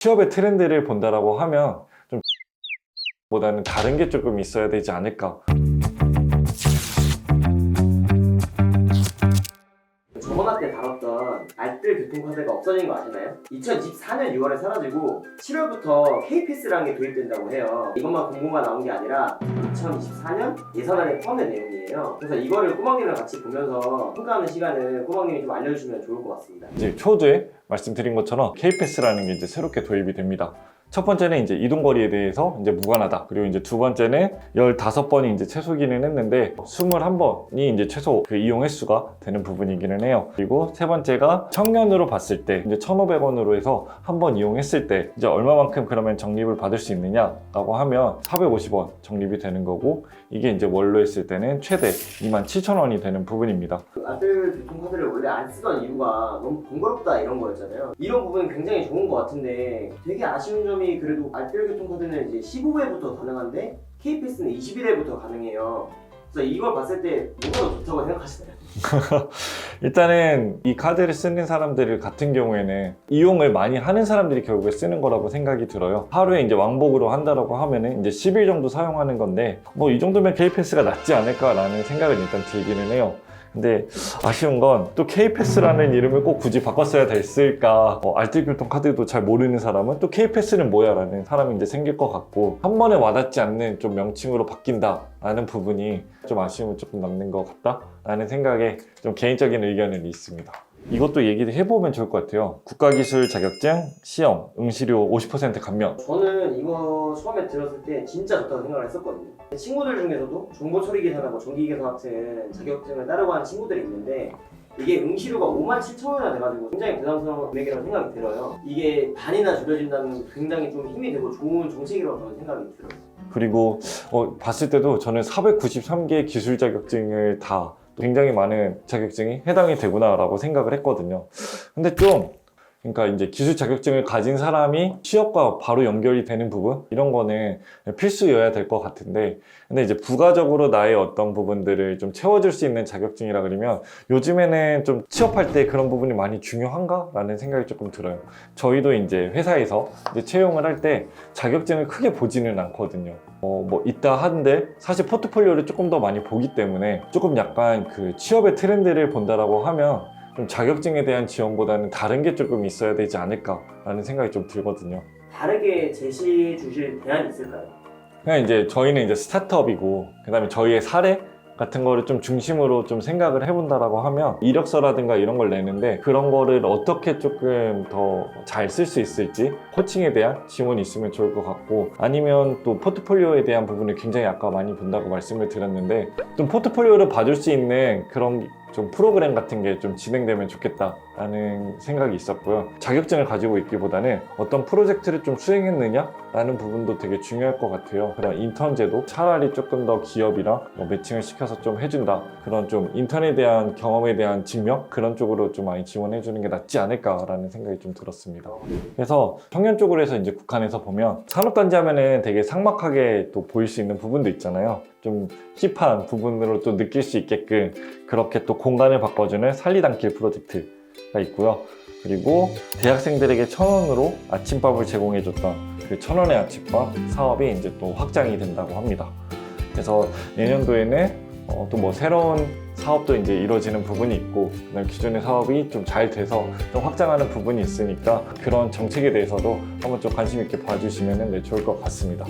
취업의 트렌드를 본다라고 하면 좀 보다는 다른 게 조금 있어야 되지 않을까. 저번 학기에 다뤘던 알뜰 교통카드가 없어진 거 아시나요? 2024년 6월에 사라지고 7월부터 K패스라는 게 도입된다고 해요. 이것만 공고가 나온 게 아니라 2024년 예산안에 포함된 내용이에요. 그래서 이거를 꼬막님이랑 같이 보면서 평가하는 시간을 꼬막님이 좀 알려주시면 좋을 것 같습니다. 이제 초두에 말씀드린 것처럼 K패스라는 게 이제 새롭게 도입이 됩니다. 첫 번째는 이제 이동거리에 대해서 이제 무관하다. 그리고 이제 두 번째는 15번이 이제 최소기는 했는데 21번이 이제 최소 그 이용 횟수가 되는 부분이기는 해요. 그리고 세 번째가 청년으로 봤을 때 이제 1,500원으로 해서 한 번 이용했을 때 이제 얼마만큼 그러면 적립을 받을 수 있느냐라고 하면 450원 적립이 되는 거고, 이게 이제 월로 했을 때는 최대 27,000원이 되는 부분입니다. 그 알뜰 교통카드를 원래 안 쓰던 이유가 너무 번거롭다 이런 거였잖아요. 이런 부분은 굉장히 좋은 것 같은데 되게 아쉬운 점이, 그래도 알뜰 교통카드는 이제 15회부터 가능한데 K패스는 21회부터 가능해요. 그래서 이걸 봤을 때 뭐가 더 좋다고 생각하시나요? 일단은 이 카드를 쓰는 사람들 같은 경우에는 이용을 많이 하는 사람들이 결국에 쓰는 거라고 생각이 들어요. 하루에 이제 왕복으로 한다라고 하면은 이제 10일 정도 사용하는 건데, 뭐 이 정도면 K패스가 낫지 않을까라는 생각은 일단 들기는 해요. 근데 아쉬운 건 또 K패스라는 이름을 꼭 굳이 바꿨어야 됐을까. 알뜰 교통카드도 잘 모르는 사람은 또 K패스는 뭐야 라는 사람이 이제 생길 것 같고, 한 번에 와닿지 않는 좀 명칭으로 바뀐다 라는 부분이 좀 아쉬움을 조금 남는 것 같다 라는 생각에 좀 개인적인 의견은 있습니다. 이것도 얘기를 해보면 좋을 것 같아요. 국가기술 자격증, 시험, 응시료 50% 감면. 저는 이거 처음에 들었을 때 진짜 좋다고 생각을 했었거든요. 친구들 중에서도 정보처리기사나 뭐 전기기사 같은 자격증을 따르고 하는 친구들이 있는데, 이게 응시료가 57,000원이나 돼가지고 굉장히 부담스러운 금액이라고 생각이 들어요. 이게 반이나 줄여진다면 굉장히 좀 힘이 되고 좋은 정책이라고 저는 생각이 들어요. 그리고 봤을 때도 저는 493개의 기술 자격증을 다 굉장히 많은 자격증이 해당이 되구나 라고 생각을 했거든요. 근데 그러니까 이제 기술 자격증을 가진 사람이 취업과 바로 연결이 되는 부분, 이런 거는 필수여야 될 것 같은데, 근데 이제 부가적으로 나의 어떤 부분들을 좀 채워줄 수 있는 자격증이라 그러면 요즘에는 좀 취업할 때 그런 부분이 많이 중요한가? 라는 생각이 조금 들어요. 저희도 이제 회사에서 이제 채용을 할 때 자격증을 크게 보지는 않거든요. 뭐 있다 한데 사실 포트폴리오를 조금 더 많이 보기 때문에 조금 약간 그 취업의 트렌드를 본다라고 하면 좀 자격증에 대한 지원보다는 다른 게 조금 있어야 되지 않을까라는 생각이 좀 들거든요. 다르게 제시해 주실 대안이 있을까요? 그냥 이제 저희는 이제 스타트업이고, 그다음에 저희의 사례 같은 거를 좀 중심으로 좀 생각을 해본다라고 하면 이력서라든가 이런 걸 내는데, 그런 거를 어떻게 조금 더 잘 쓸 수 있을지 코칭에 대한 지원이 있으면 좋을 것 같고, 아니면 또 포트폴리오에 대한 부분을 굉장히 아까 많이 본다고 말씀을 드렸는데, 좀 포트폴리오를 봐줄 수 있는 그런 좀 프로그램 같은 게 좀 진행되면 좋겠다라는 생각이 있었고요. 자격증을 가지고 있기보다는 어떤 프로젝트를 좀 수행했느냐 라는 부분도 되게 중요할 것 같아요. 그런 인턴 제도 차라리 조금 더 기업이랑 매칭을 시켜서 좀 해준다, 그런 좀 인턴에 대한 경험에 대한 증명, 그런 쪽으로 좀 많이 지원해 주는 게 낫지 않을까라는 생각이 좀 들었습니다. 그래서 청년 쪽으로 해서 이제 국한에서 보면 산업단지 하면은 되게 삭막하게 또 보일 수 있는 부분도 있잖아요. 좀 힙한 부분으로 또 느낄 수 있게끔 그렇게 또 공간을 바꿔주는 살리단길 프로젝트가 있고요. 그리고 대학생들에게 1,000원으로 아침밥을 제공해줬던 그 1,000원의 아침밥 사업이 이제 또 확장이 된다고 합니다. 그래서 내년도에는 또 뭐 새로운 사업도 이제 이루어지는 부분이 있고, 그다음에 기존의 사업이 좀 잘 돼서 좀 확장하는 부분이 있으니까 그런 정책에 대해서도 한번 좀 관심 있게 봐주시면 좋을 것 같습니다.